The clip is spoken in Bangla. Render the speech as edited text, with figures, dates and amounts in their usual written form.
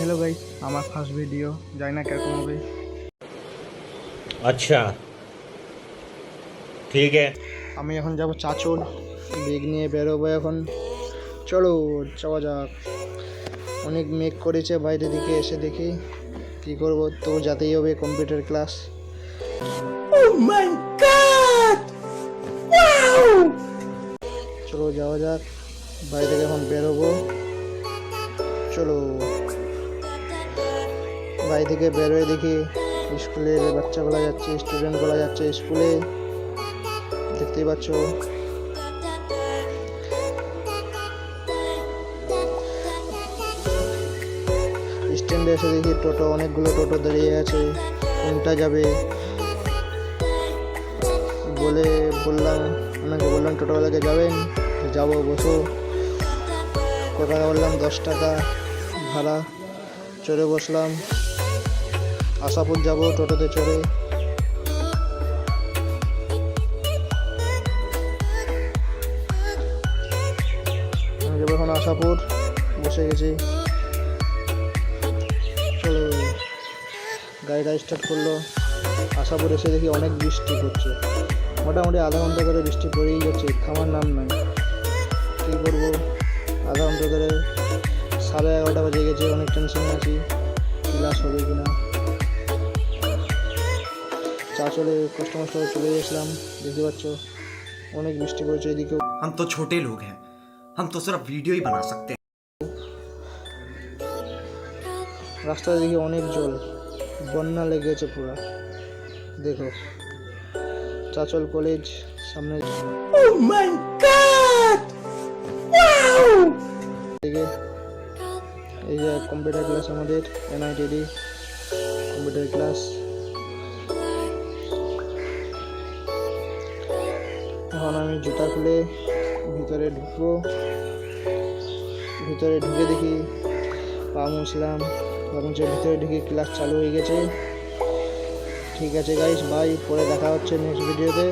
हेलो गाइस আমার ফার্স্ট ভিডিও জানি না কিরকম হবে। अच्छा ठीक है। আমি এখন যাব চাচল, ব্যাগ নিয়ে বেরোবো এখন। চলো যাওয়া যাক। অনেক মেঘ করেছে, বাইরে দিকে এসে দেখি কি করব, তো যেতেই হবে কম্পিউটার ক্লাস। ও মাই গড, ওয়াও! চলো যাওয়া যাক, বাইরে থেকে এখন বেরোবো। চলো বাড়ি থেকে বেরোয় দেখি স্কুলের বাচ্চাগুলো যাচ্ছে, স্টুডেন্টগুলো যাচ্ছে স্কুলে, দেখতেই পাচ্ছ। স্ট্যান্ডে এসে দেখি টোটো, অনেকগুলো টোটো দাঁড়িয়ে আছে, কোনটা যাবে বললাম টোটোওয়ালাকে যাবেন, যাবো বসো। কত টাকা বললাম? 10 টাকা ভাড়া। চড়ে বসলাম, আশাপুর যাব টোটোতে চড়ে। এখন আশাপুর বসে গেছি। চলো গাড়িটা স্টার্ট করলো। আশাপুর এসে দেখি অনেক বৃষ্টি পড়ছে, মোটামুটি আধা ঘন্টা ধরে বৃষ্টি পড়েই যাচ্ছে, থামার নাম নাই। কী করবো, আধা ঘন্টা ধরে 11:30 বাজে গেছে, অনেক টেনশনে আছি ক্লাস হবে কিনা। চলে কষ্ট চলে গেছিলাম, দেখতে পাচ্ছ অনেক বৃষ্টি পড়েছে এদিকেও। हम तो छोटे लोग हैं, हम तो सिर्फ वीडियो ही बना सकते हैं। রাস্তায় দেখি অনেক জল, বন্যা লেগেছে পুরো। দেখো চাচল কলেজ সামনে। ও মাই গড, ওয়াও! এই যে কম্পিউটার ক্লাস আমাদের, এনআইটিডি কম্পিউটার ক্লাস। এখন আমি জুতা খুলে ভিতরে ঢুকবো। ভিতরে ঢুকে দেখি পা মুছলাম, ভিতরে ঢুকে ক্লাস চালু হয়ে গেছে। ঠিক আছে গাইস, বাই, পরে দেখা হচ্ছে নেক্সট ভিডিওতে।